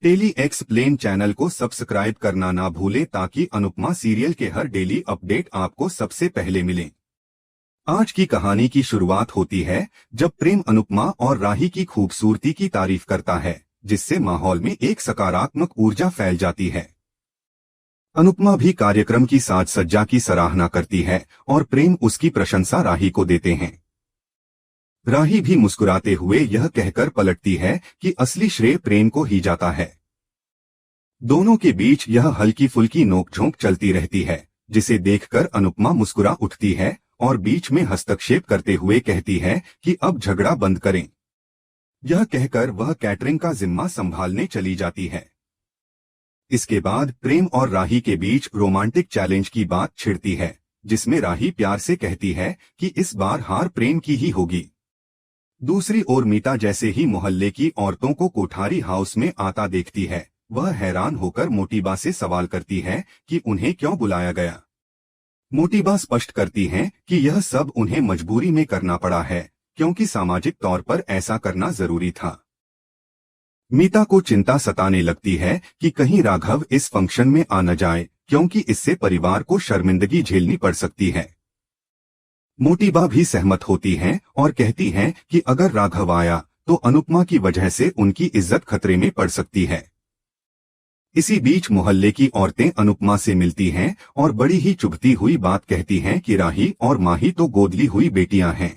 Tele explain channel को subscribe करना ना भूलें ताकि अनुपमा सीरियल के हर डेली अपडेट आपको सबसे पहले मिले। आज की कहानी की शुरुआत होती है जब प्रेम अनुपमा और राही की खूबसूरती की तारीफ करता है, जिससे माहौल में एक सकारात्मक ऊर्जा फैल जाती है। अनुपमा भी कार्यक्रम की साज सज्जा की सराहना करती है और प्रेम उसकी प्रशंसा राही को देते हैं। राही भी मुस्कुराते हुए यह कहकर पलटती है कि असली श्रेय प्रेम को ही जाता है। दोनों के बीच यह हल्की फुल्की नोकझोंक चलती रहती है, जिसे देखकर अनुपमा मुस्कुरा उठती है और बीच में हस्तक्षेप करते हुए कहती है कि अब झगड़ा बंद करें। यह कहकर वह कैटरिंग का जिम्मा संभालने चली जाती है। इसके बाद प्रेम और राही के बीच रोमांटिक चैलेंज की बात छिड़ती है, जिसमें राही प्यार से कहती है कि इस बार हार प्रेम की ही होगी। दूसरी ओर मीता जैसे ही मोहल्ले की औरतों को कोठारी हाउस में आता देखती है, वह हैरान होकर मोटीबा से सवाल करती है कि उन्हें क्यों बुलाया गया। मोटीबा स्पष्ट करती हैं कि यह सब उन्हें मजबूरी में करना पड़ा है, क्योंकि सामाजिक तौर पर ऐसा करना जरूरी था। मीता को चिंता सताने लगती है कि कहीं राघव इस फंक्शन में आ न जाए, क्योंकि इससे परिवार को शर्मिंदगी झेलनी पड़ सकती है। मोटीबा भी सहमत होती हैं और कहती हैं कि अगर राघव आया तो अनुपमा की वजह से उनकी इज्जत खतरे में पड़ सकती है। इसी बीच मोहल्ले की औरतें अनुपमा से मिलती हैं और बड़ी ही चुभती हुई बात कहती हैं कि राही और माही तो गोदली हुई बेटियां हैं।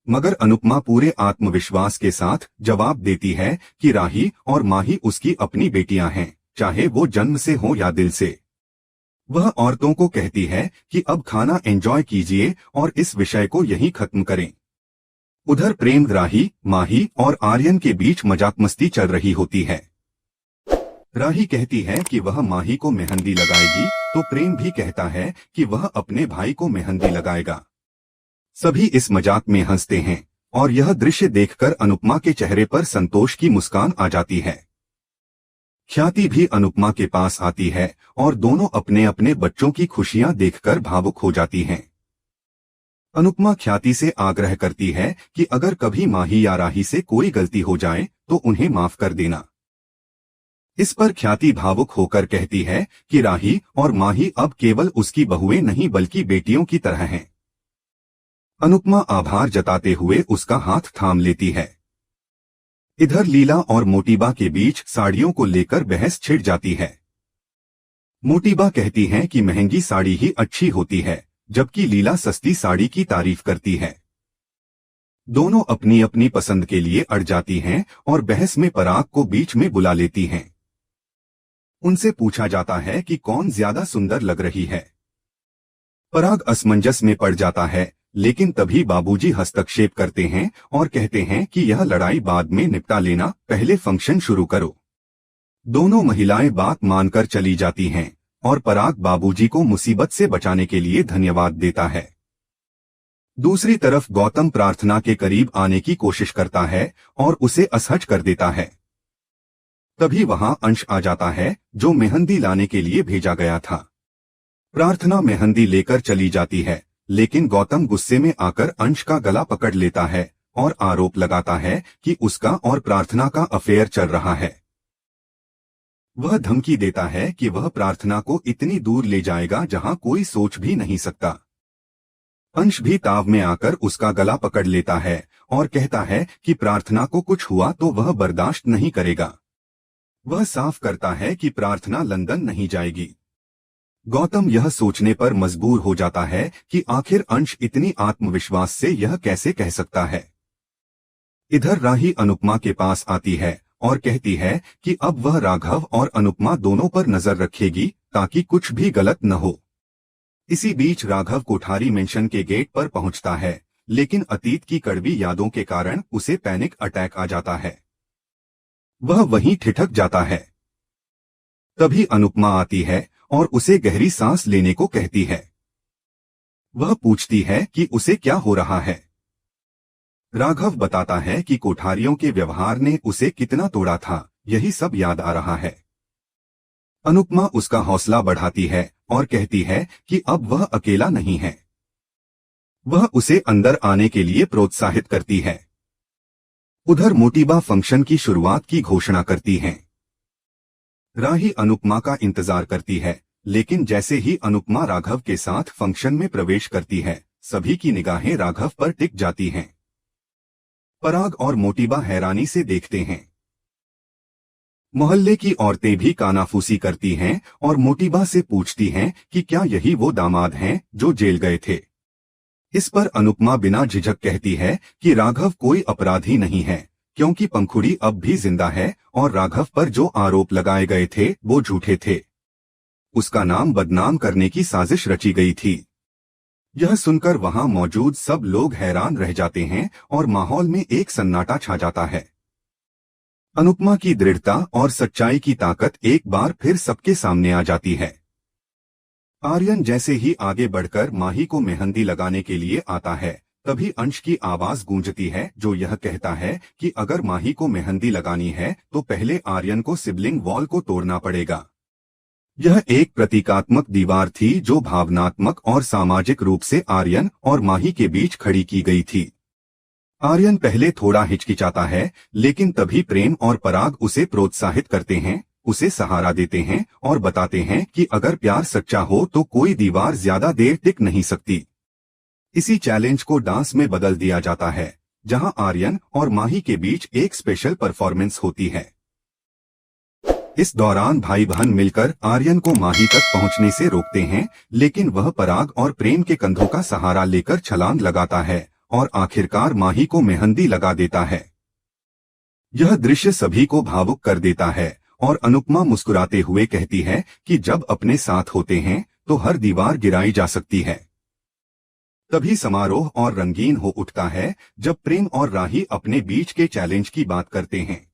मगर अनुपमा पूरे आत्मविश्वास के साथ जवाब देती है कि राही और माही उसकी अपनी बेटियां हैं, चाहे वो जन्म से हो या दिल से। वह औरतों को कहती है कि अब खाना एंजॉय कीजिए और इस विषय को यहीं खत्म करें। उधर प्रेम राही, माही और आर्यन के बीच मजाक मस्ती चल रही होती है। राही कहती है कि वह माही को मेहंदी लगाएगी, तो प्रेम भी कहता है कि वह अपने भाई को मेहंदी लगाएगा। सभी इस मजाक में हंसते हैं और यह दृश्य देखकर अनुपमा के चेहरे पर संतोष की मुस्कान आ जाती है। ख्याति भी अनुपमा के पास आती है और दोनों अपने अपने बच्चों की खुशियां देखकर भावुक हो जाती हैं। अनुपमा ख्याति से आग्रह करती है कि अगर कभी माही या राही से कोई गलती हो जाए तो उन्हें माफ कर देना। इस पर ख्याति भावुक होकर कहती है कि राही और माही अब केवल उसकी बहुएं नहीं बल्कि बेटियों की तरह हैं। अनुपमा आभार जताते हुए उसका हाथ थाम लेती है। इधर लीला और मोटीबा के बीच साड़ियों को लेकर बहस छिड़ जाती है। मोटीबा कहती हैं कि महंगी साड़ी ही अच्छी होती है, जबकि लीला सस्ती साड़ी की तारीफ करती है। दोनों अपनी अपनी पसंद के लिए अड़ जाती हैं और बहस में पराग को बीच में बुला लेती हैं। उनसे पूछा जाता है कि कौन ज्यादा सुंदर लग रही है। पराग असमंजस में पड़ जाता है, लेकिन तभी बाबूजी हस्तक्षेप करते हैं और कहते हैं कि यह लड़ाई बाद में निपटा लेना, पहले फंक्शन शुरू करो। दोनों महिलाएं बात मानकर चली जाती हैं और पराग बाबूजी को मुसीबत से बचाने के लिए धन्यवाद देता है। दूसरी तरफ गौतम प्रार्थना के करीब आने की कोशिश करता है और उसे असहज कर देता है। तभी वहां अंश आ जाता है, जो मेहंदी लाने के लिए भेजा गया था। प्रार्थना मेहंदी लेकर चली जाती है, लेकिन गौतम गुस्से में आकर अंश का गला पकड़ लेता है और आरोप लगाता है कि उसका और प्रार्थना का अफेयर चल रहा है। वह धमकी देता है कि वह प्रार्थना को इतनी दूर ले जाएगा जहां कोई सोच भी नहीं सकता। अंश भी ताव में आकर उसका गला पकड़ लेता है और कहता है कि प्रार्थना को कुछ हुआ तो वह बर्दाश्त नहीं करेगा। वह साफ करता है कि प्रार्थना लंदन नहीं जाएगी। गौतम यह सोचने पर मजबूर हो जाता है कि आखिर अंश इतनी आत्मविश्वास से यह कैसे कह सकता है। इधर राही अनुपमा के पास आती है और कहती है कि अब वह राघव और अनुपमा दोनों पर नजर रखेगी ताकि कुछ भी गलत न हो। इसी बीच राघव कोठारी मेंशन के गेट पर पहुंचता है, लेकिन अतीत की कड़वी यादों के कारण उसे पैनिक अटैक आ जाता है। वह वहीं ठिठक जाता है। तभी अनुपमा आती है और उसे गहरी सांस लेने को कहती है। वह पूछती है कि उसे क्या हो रहा है। राघव बताता है कि कोठारियों के व्यवहार ने उसे कितना तोड़ा था, यही सब याद आ रहा है। अनुपमा उसका हौसला बढ़ाती है और कहती है कि अब वह अकेला नहीं है। वह उसे अंदर आने के लिए प्रोत्साहित करती है। उधर मोटीबा फंक्शन की शुरुआत की घोषणा करती हैं। राही अनुपमा का इंतजार करती है, लेकिन जैसे ही अनुपमा राघव के साथ फंक्शन में प्रवेश करती है, सभी की निगाहें राघव पर टिक जाती हैं। पराग और मोटिबा हैरानी से देखते हैं। मोहल्ले की औरतें भी कानाफूसी करती हैं और मोटिबा से पूछती हैं कि क्या यही वो दामाद हैं जो जेल गए थे। इस पर अनुपमा बिना झिझक कहती है कि राघव कोई अपराधी नहीं है, क्योंकि पंखुड़ी अब भी जिंदा है और राघव पर जो आरोप लगाए गए थे वो झूठे थे। उसका नाम बदनाम करने की साजिश रची गई थी। यह सुनकर वहां मौजूद सब लोग हैरान रह जाते हैं और माहौल में एक सन्नाटा छा जाता है। अनुपमा की दृढ़ता और सच्चाई की ताकत एक बार फिर सबके सामने आ जाती है। आर्यन जैसे ही आगे बढ़कर माही को मेहंदी लगाने के लिए आता है, तभी अंश की आवाज गूंजती है जो यह कहता है कि अगर माही को मेहंदी लगानी है तो पहले आर्यन को सिबलिंग वॉल को तोड़ना पड़ेगा। यह एक प्रतीकात्मक दीवार थी जो भावनात्मक और सामाजिक रूप से आर्यन और माही के बीच खड़ी की गई थी। आर्यन पहले थोड़ा हिचकिचाता है, लेकिन तभी प्रेम और पराग उसे प्रोत्साहित करते हैं, उसे सहारा देते हैं और बताते हैं कि अगर प्यार सच्चा हो तो कोई दीवार ज्यादा देर टिक नहीं सकती। इसी चैलेंज को डांस में बदल दिया जाता है, जहां आर्यन और माही के बीच एक स्पेशल परफॉर्मेंस होती है। इस दौरान भाई बहन मिलकर आर्यन को माही तक पहुंचने से रोकते हैं, लेकिन वह पराग और प्रेम के कंधों का सहारा लेकर छलांग लगाता है और आखिरकार माही को मेहंदी लगा देता है। यह दृश्य सभी को भावुक कर देता है और अनुपमा मुस्कुराते हुए कहती है कि जब अपने साथ होते हैं तो हर दीवार गिराई जा सकती है। तभी समारोह और रंगीन हो उठता है जब प्रेम और राही अपने बीच के चैलेंज की बात करते हैं।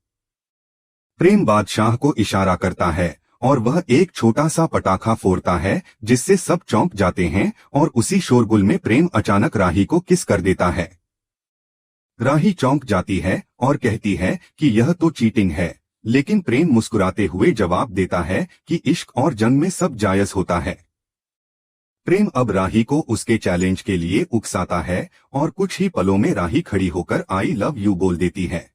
प्रेम बादशाह को इशारा करता है और वह एक छोटा सा पटाखा फोड़ता है, जिससे सब चौंक जाते हैं और उसी शोरगुल में प्रेम अचानक राही को किस कर देता है। राही चौंक जाती है और कहती है कि यह तो चीटिंग है, लेकिन प्रेम मुस्कुराते हुए जवाब देता है कि इश्क और जंग में सब जायज होता है। प्रेम अब राही को उसके चैलेंज के लिए उकसाता है और कुछ ही पलों में राही खड़ी होकर आई लव यू बोल देती है।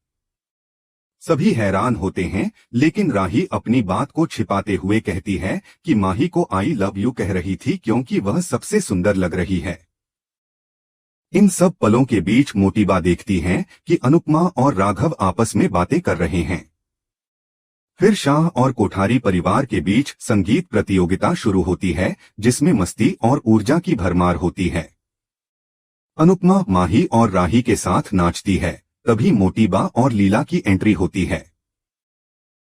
सभी हैरान होते हैं, लेकिन राही अपनी बात को छिपाते हुए कहती है कि माही को आई लव यू कह रही थी क्योंकि वह सबसे सुंदर लग रही है। इन सब पलों के बीच मोटिबा देखती हैं कि अनुपमा और राघव आपस में बातें कर रहे हैं। फिर शाह और कोठारी परिवार के बीच संगीत प्रतियोगिता शुरू होती है, जिसमें मस्ती और ऊर्जा की भरमार होती है। अनुपमा माही और राही के साथ नाचती है, तभी मोटिबा और लीला की एंट्री होती है।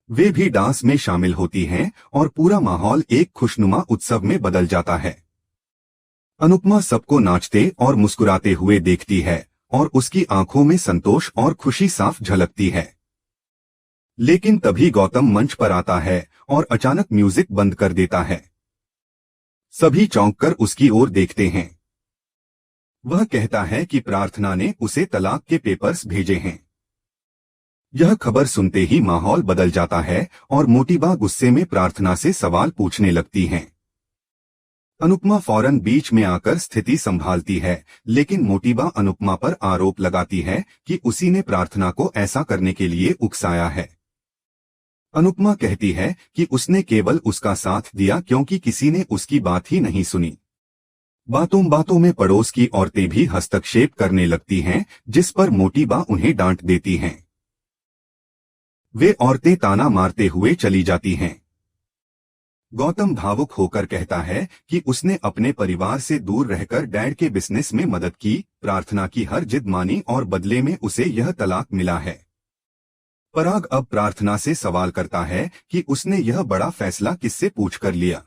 वे भी डांस में शामिल होती हैं और पूरा माहौल एक खुशनुमा उत्सव में बदल जाता है। अनुपमा सबको नाचते और मुस्कुराते हुए देखती है और उसकी आंखों में संतोष और खुशी साफ झलकती है। लेकिन तभी गौतम मंच पर आता है और अचानक म्यूजिक बंद कर देता है। सभी चौंककर उसकी ओर देखते हैं। वह कहता है कि प्रार्थना ने उसे तलाक के पेपर्स भेजे हैं। यह खबर सुनते ही माहौल बदल जाता है और मोटिबा गुस्से में प्रार्थना से सवाल पूछने लगती हैं। अनुपमा फौरन बीच में आकर स्थिति संभालती है, लेकिन मोटिबा अनुपमा पर आरोप लगाती है कि उसी ने प्रार्थना को ऐसा करने के लिए उकसाया है। अनुपमा कहती है कि उसने केवल उसका साथ दिया क्योंकि किसी ने उसकी बात ही नहीं सुनी। बातों बातों में पड़ोस की औरतें भी हस्तक्षेप करने लगती हैं, जिस पर मोटिबा उन्हें डांट देती हैं। वे औरतें ताना मारते हुए चली जाती हैं। गौतम भावुक होकर कहता है कि उसने अपने परिवार से दूर रहकर डैड के बिजनेस में मदद की, प्रार्थना की हर जिद मानी और बदले में उसे यह तलाक मिला है। पराग अब प्रार्थना से सवाल करता है कि उसने यह बड़ा फैसला किससे पूछकर लिया।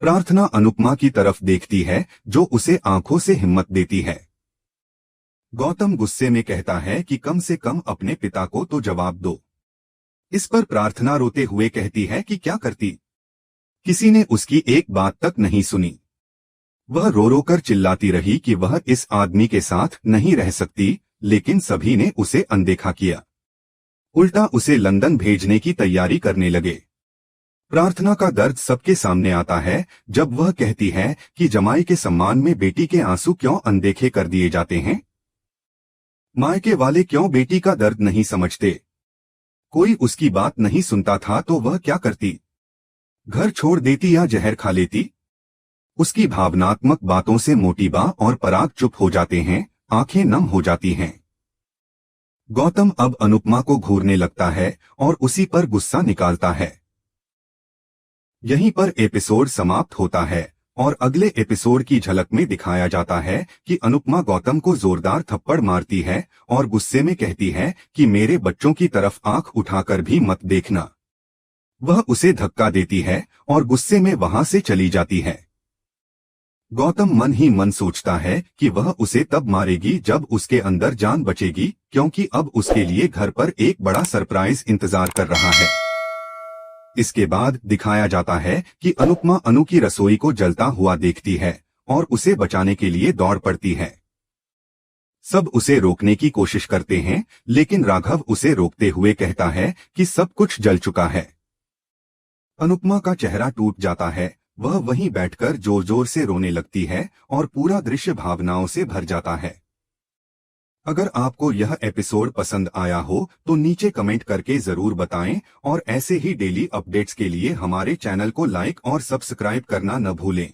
प्रार्थना अनुपमा की तरफ देखती है, जो उसे आंखों से हिम्मत देती है। गौतम गुस्से में कहता है कि कम से कम अपने पिता को तो जवाब दो। इस पर प्रार्थना रोते हुए कहती है कि क्या करती, किसी ने उसकी एक बात तक नहीं सुनी। वह रो रो कर चिल्लाती रही कि वह इस आदमी के साथ नहीं रह सकती, लेकिन सभी ने उसे अनदेखा किया। उल्टा उसे लंदन भेजने की तैयारी करने लगे। प्रार्थना का दर्द सबके सामने आता है जब वह कहती है कि जमाई के सम्मान में बेटी के आंसू क्यों अनदेखे कर दिए जाते हैं। मायके वाले क्यों बेटी का दर्द नहीं समझते। कोई उसकी बात नहीं सुनता था तो वह क्या करती? घर छोड़ देती या जहर खा लेती? उसकी भावनात्मक बातों से मोटिबा और पराग चुप हो जाते हैं, आंखें नम हो जाती हैं। गौतम अब अनुपमा को घूरने लगता है और उसी पर गुस्सा निकालता है। यहीं पर एपिसोड समाप्त होता है और अगले एपिसोड की झलक में दिखाया जाता है कि अनुपमा गौतम को जोरदार थप्पड़ मारती है और गुस्से में कहती है कि मेरे बच्चों की तरफ आंख उठाकर भी मत देखना। वह उसे धक्का देती है और गुस्से में वहां से चली जाती है। गौतम मन ही मन सोचता है कि वह उसे तब मारेगी जब उसके अंदर जान बचेगी, क्योंकि अब उसके लिए घर पर एक बड़ा सरप्राइज इंतजार कर रहा है। इसके बाद दिखाया जाता है कि अनुपमा अनु की रसोई को जलता हुआ देखती है और उसे बचाने के लिए दौड़ पड़ती है। सब उसे रोकने की कोशिश करते हैं, लेकिन राघव उसे रोकते हुए कहता है कि सब कुछ जल चुका है। अनुपमा का चेहरा टूट जाता है, वह वहीं बैठकर जोर जोर से रोने लगती है और पूरा दृश्य भावनाओं से भर जाता है। अगर आपको यह एपिसोड पसंद आया हो तो नीचे कमेंट करके जरूर बताएं और ऐसे ही डेली अपडेट्स के लिए हमारे चैनल को लाइक और सब्सक्राइब करना न भूलें।